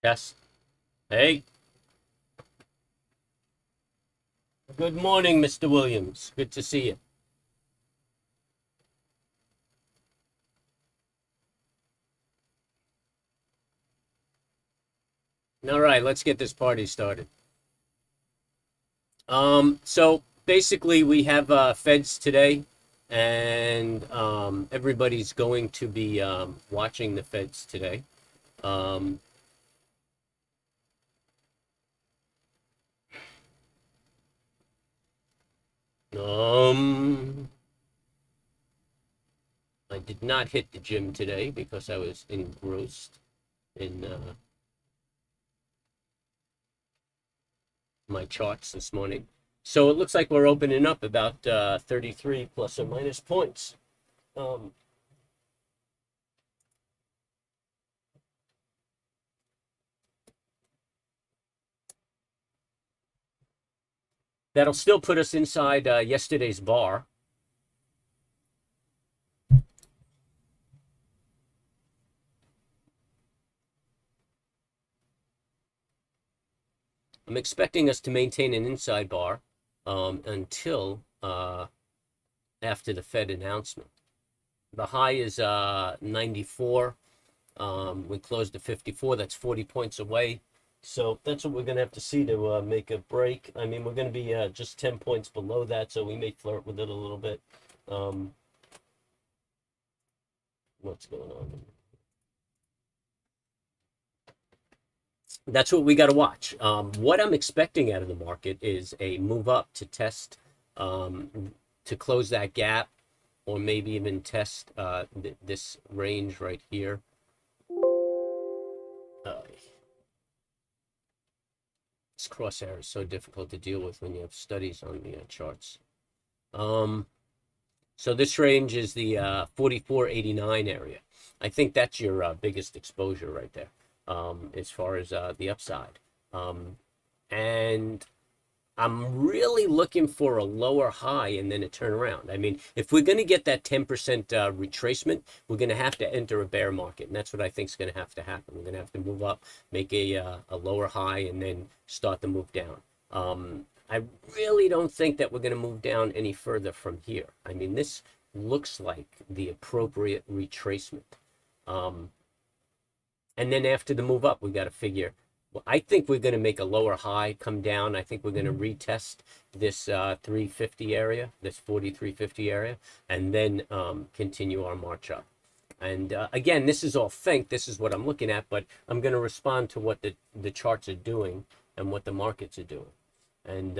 Yes. Hey, good morning, Mr. Williams. Good to see you. All right, let's get this party started. So basically we have feds today, and everybody's going to be watching the feds today. Um, um, I did not hit the gym today because I was engrossed in my charts this morning. So it looks like we're opening up about 33 plus or minus points. Um, that'll still put us inside yesterday's bar. I'm expecting us to maintain an inside bar until after the Fed announcement. The high is 94. We closed at 54. That's 40 points away. So that's what we're going to have to see to make a break. I mean, we're going to be just 10 points below that, so we may flirt with it a little bit. What's going on? That's what we got to watch. What I'm expecting out of the market is a move up to test, to close that gap, or maybe even test this range right here. This crosshair is so difficult to deal with when you have studies on the charts. So this range is the 44.89 area. I think that's your biggest exposure right there, as far as the upside. And I'm really looking for a lower high and then a turnaround. I mean, if we're going to get that 10% retracement, we're going to have to enter a bear market, and that's what I think is going to have to happen. We're going to have to move up, make a lower high, and then start the move down. I really don't think that we're going to move down any further from here. I mean, this looks like the appropriate retracement. And then after the move up, we got to figure. Well, I think we're going to make a lower high, come down. I think we're going to retest this 350 area, this 4350 area, and then continue our march up. And again, this is all think. This is what I'm looking at, but I'm going to respond to what the charts are doing and what the markets are doing. And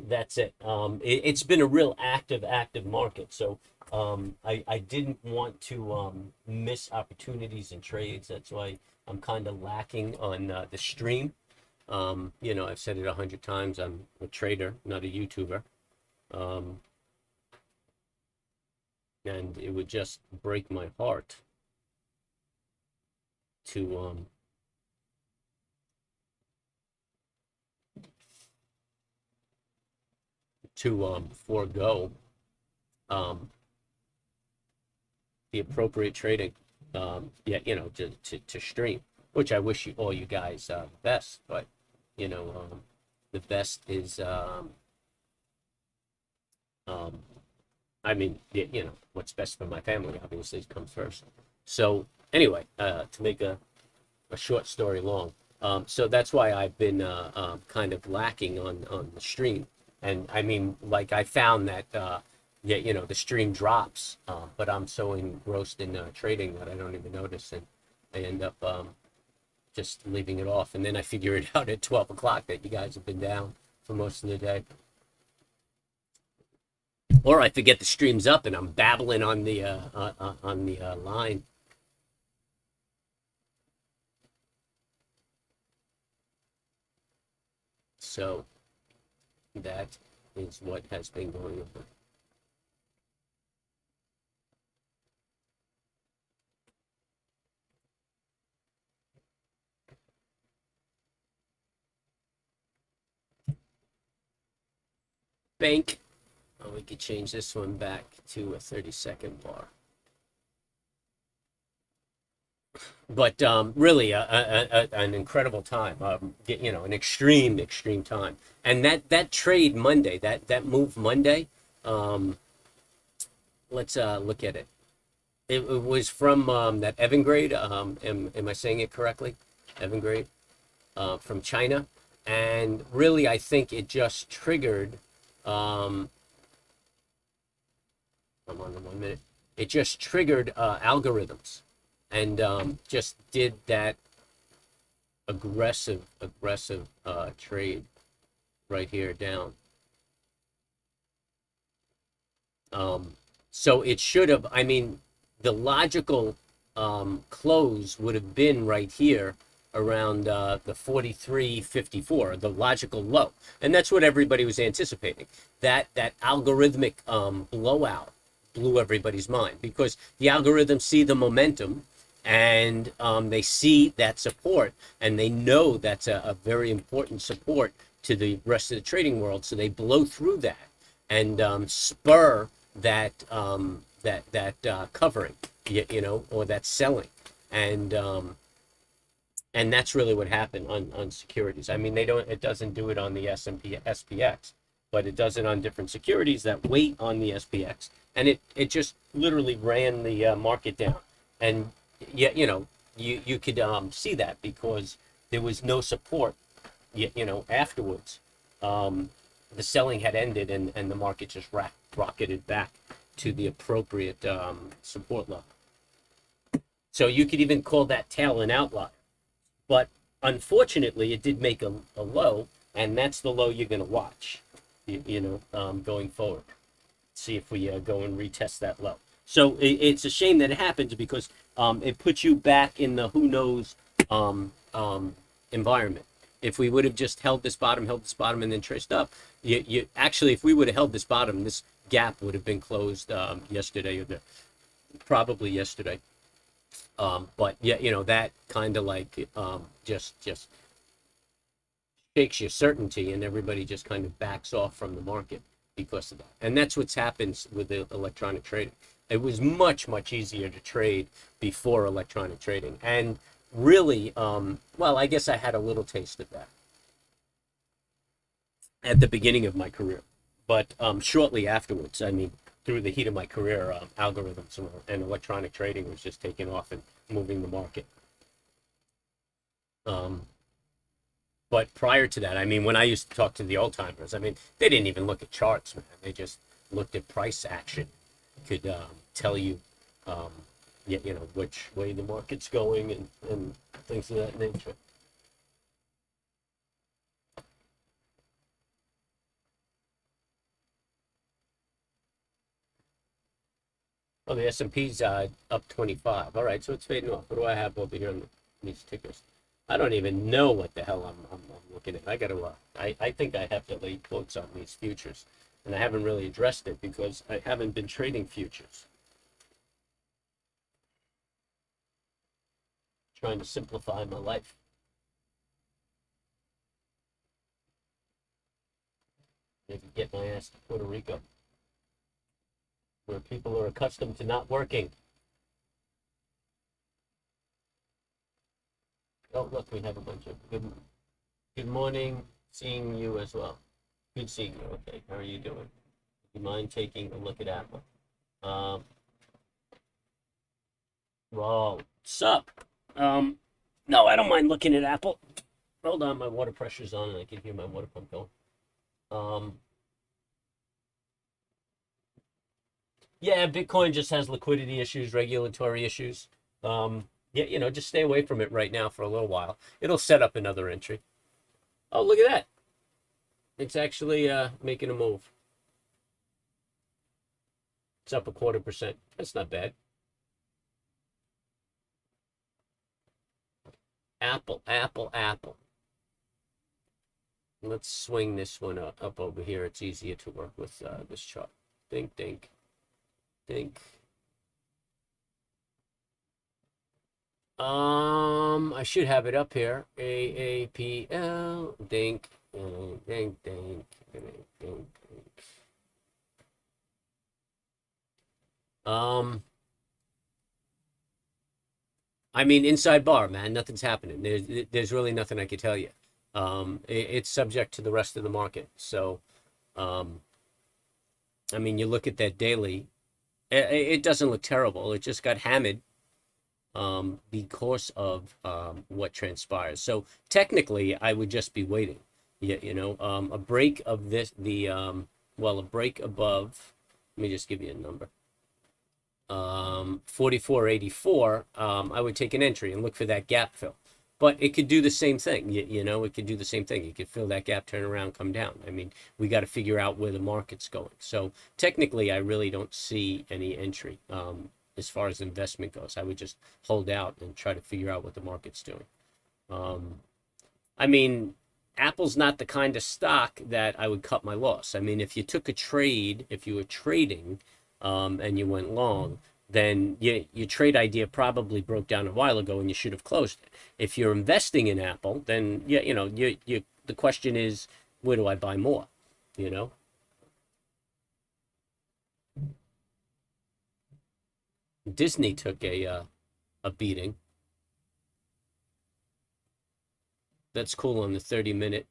that's it. It's been a real active market. So I didn't want to miss opportunities in trades. That's why I'm kind of lacking on the stream. I've said it 100 times. I'm a trader, not a YouTuber. And it would just break my heart to forego um, the appropriate trading, to stream, which I wish all you guys the best, but the best is um, I mean, what's best for my family obviously comes first. So anyway, to make a short story long, so that's why I've been kind of lacking on the stream. And I mean, like I found that the stream drops, but I'm so engrossed in trading that I don't even notice, and I end up just leaving it off. And then I figure it out at 12 o'clock that you guys have been down for most of the day. Or I forget the stream's up and I'm babbling on the line. So that is what has been going on. Bank. Oh, we could change this one back to a 30-second bar. But really an incredible time, an extreme time. And that trade Monday, that move Monday, um, let's look at it. It was from that Evangrade. Am I saying it correctly? Evangrade from China. And really, I think it just triggered. Um, I'm on the 1 minute. It just triggered algorithms, and just did that aggressive trade right here down. Um, so it should have. I mean, the logical close would have been right here around the 43.54, the logical low, and that's what everybody was anticipating. That algorithmic blowout blew everybody's mind because the algorithms see the momentum and they see that support and they know that's a very important support to the rest of the trading world. So they blow through that and spur that covering, or that selling, and and that's really what happened on securities. I mean, it doesn't do it on the S&P SPX, but it does it on different securities that wait on the SPX, and it just literally ran the market down, and yeah, you could see that because there was no support, afterwards. Um, the selling had ended and the market just rocketed back to the appropriate support level. So you could even call that tail an outlier. But unfortunately, it did make a low, and that's the low you're going to watch, going forward. See if we go and retest that low. So it's a shame that it happens because it puts you back in the who knows environment. If we would have just held this bottom, and then traced up, you actually, if we would have held this bottom, this gap would have been closed yesterday probably yesterday. But yeah, that kind of like just shakes your certainty, and everybody just kind of backs off from the market because of that. And that's what's happened with the electronic trading. It was much easier to trade before electronic trading, and really, well, I guess I had a little taste of that at the beginning of my career, but shortly afterwards, I mean, through the heat of my career, algorithms and electronic trading was just taking off and moving the market. Um, but prior to that, I mean, when I used to talk to the old timers, I mean, they didn't even look at charts, man. They just looked at price action, could tell you, um, which way the market's going and things of that nature. Oh, the S&P's up 25. All right, so it's fading off. What do I have over here on these tickers? I don't even know what the hell I'm looking at. I got to. I think I have to lay quotes on these futures, and I haven't really addressed it because I haven't been trading futures. Trying to simplify my life. Maybe get my ass to Puerto Rico, where people are accustomed to not working. Oh, look, we have a bunch of good morning, seeing you as well. Good seeing you. Okay, how are you doing? Do you mind taking a look at Apple? Um, well, sup? No, I don't mind looking at Apple. Hold on, my water pressure's on, and I can hear my water pump going. Um, yeah, Bitcoin just has liquidity issues, regulatory issues. Yeah, just stay away from it right now for a little while. It'll set up another entry. Oh, look at that. It's actually making a move. It's up 0.25%. That's not bad. Apple. Let's swing this one up over here. It's easier to work with this chart. Dink. I should have it up here. AAPL. Dink. Dink. Um, I mean, inside bar, man, nothing's happening. There's really nothing I could tell you. It's subject to the rest of the market. So, um, I mean, you look at that daily, it doesn't look terrible. It just got hammered because of what transpires. So technically, I would just be waiting. Yeah, a break of this, a break above. Let me just give you a number. 44.84. I would take an entry and look for that gap fill. But it could do the same thing. It could do the same thing. It could fill that gap, turn around, come down. I mean, we got to figure out where the market's going. So technically, I really don't see any entry as far as investment goes. I would just hold out and try to figure out what the market's doing. I mean, Apple's not the kind of stock that I would cut my loss. I mean, if you took a trade, if you were trading and you went long, then your trade idea probably broke down a while ago and you should have closed it. If you're investing in Apple, then the question is, where do I buy more? Disney took a beating. That's cool on the 30-minute.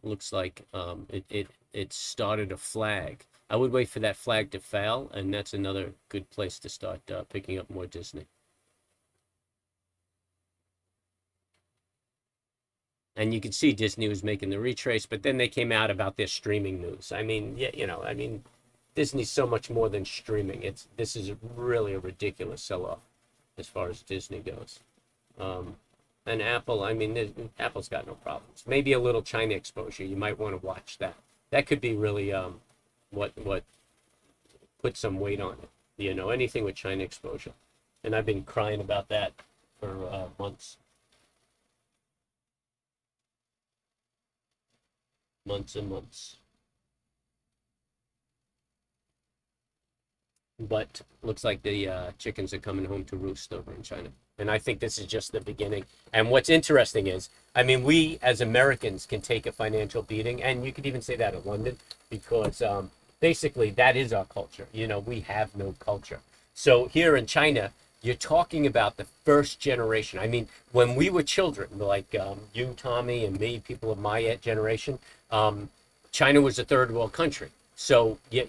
Looks like it started a flag. I would wait for that flag to fail, and that's another good place to start picking up more Disney. And you can see Disney was making the retrace, but then they came out about their streaming news. I mean, Disney's so much more than streaming. This is really a ridiculous sell-off as far as Disney goes. And Apple, I mean, Apple's got no problems. Maybe a little China exposure. You might want to watch that. That could be really what put some weight on it. Anything with China exposure. And I've been crying about that for months. Months and months. But looks like the chickens are coming home to roost over in China. And I think this is just the beginning. And what's interesting is, I mean, we as Americans can take a financial beating, and you could even say that in London, because basically that is our culture. We have no culture. So here in China, you're talking about the first generation. I mean, when we were children, like you, Tommy, and me, people of my generation, China was a third world country. So, in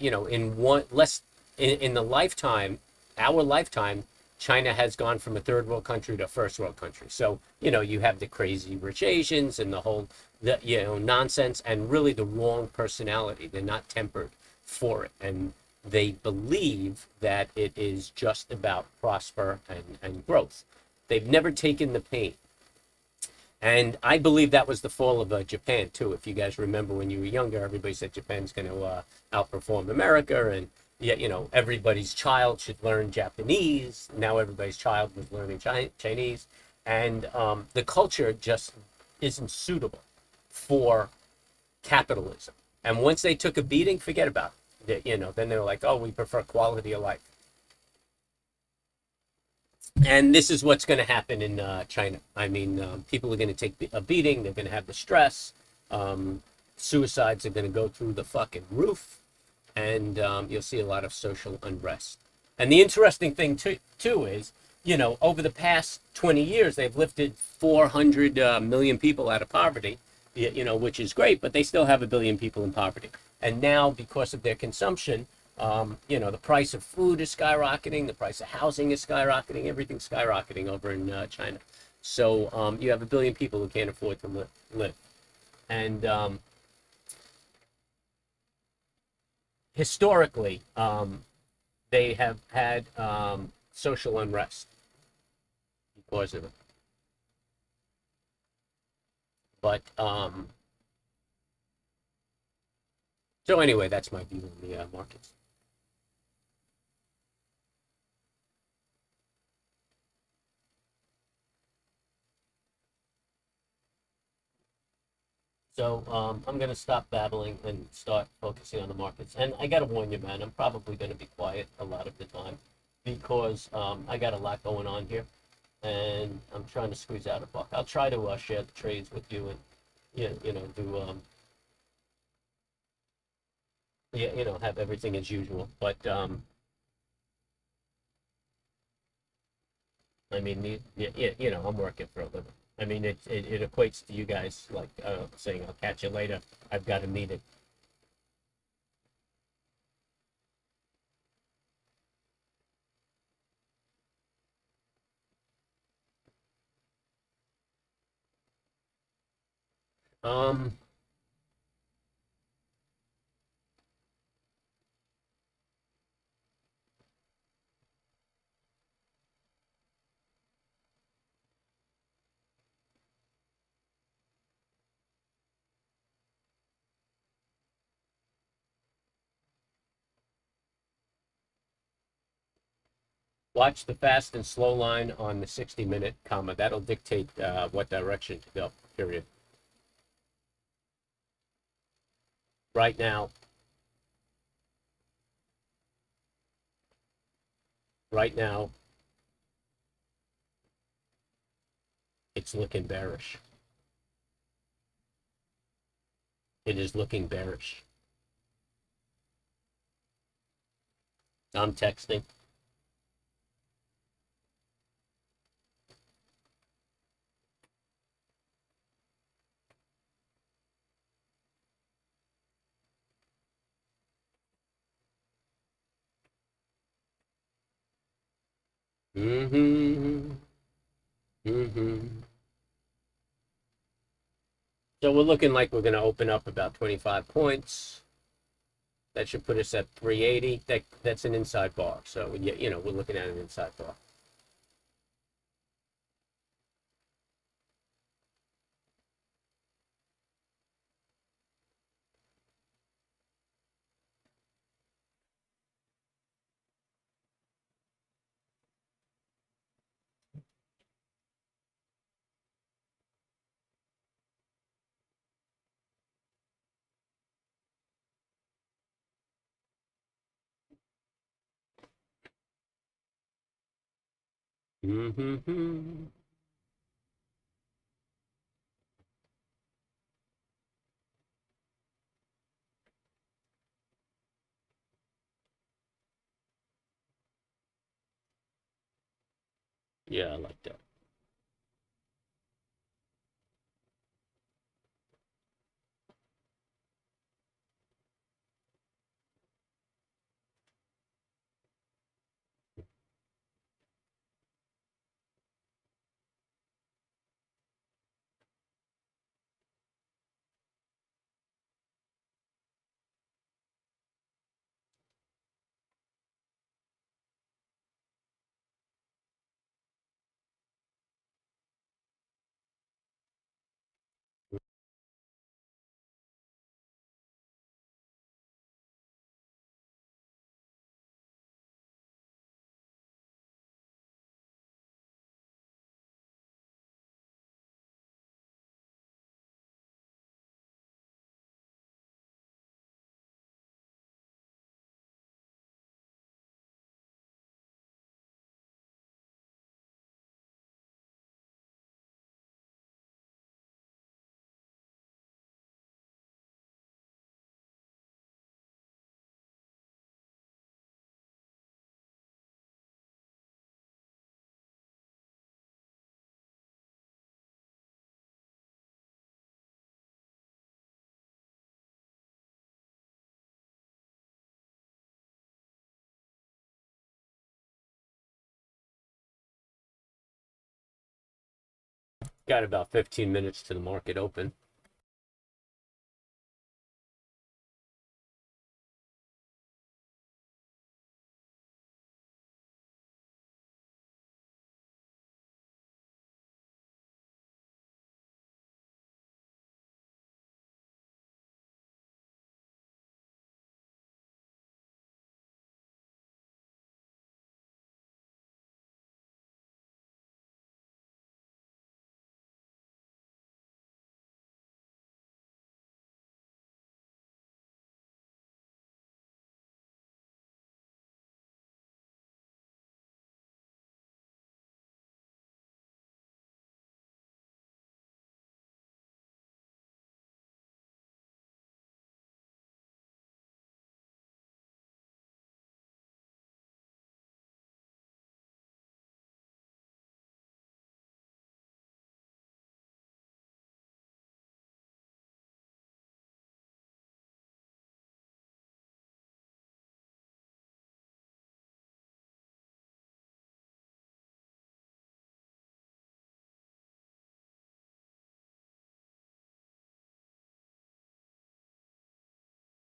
the lifetime, our lifetime, China has gone from a third world country to a first world country. So, you have the crazy rich Asians and the whole, nonsense, and really the wrong personality. They're not tempered for it. And they believe that it is just about prosper and growth. They've never taken the pain. And I believe that was the fall of Japan, too. If you guys remember when you were younger, everybody said Japan's going to outperform America, and everybody's child should learn Japanese. Now everybody's child was learning Chinese. And the culture just isn't suitable for capitalism. And once they took a beating, forget about it. Then they're like, oh, we prefer quality of life. And this is what's going to happen in China. I mean, people are going to take a beating. They're going to have the stress. Suicides are going to go through the fucking roof. And you'll see a lot of social unrest. And the interesting thing, too, is, over the past 20 years, they've lifted 400 million people out of poverty, which is great, but they still have 1 billion people in poverty. And now, because of their consumption, the price of food is skyrocketing, the price of housing is skyrocketing, everything's skyrocketing over in China. So you have 1 billion people who can't afford to live. And historically, they have had social unrest because of it. But so anyway, that's my view on the markets. So I'm going to stop babbling and start focusing on the markets. And I got to warn you, man, I'm probably going to be quiet a lot of the time because I got a lot going on here, and I'm trying to squeeze out a buck. I'll try to share the trades with you and do have everything as usual. But I mean, you know, I'm working for a living. I mean, it equates to you guys like saying, "I'll catch you later. I've got a meeting." Um, Watch the fast and slow line on the 60-minute comma. That'll dictate what direction to go. Period. Right now, right now, it's looking bearish. It is looking bearish. I'm texting. Mm-hmm. Mm-hmm. So we're looking like we're going to open up about 25 points. That should put us at 380. That's an inside bar. So you know, we're looking at an inside bar. Mm-hmm. Yeah, I like that. Got about 15 minutes to the market open.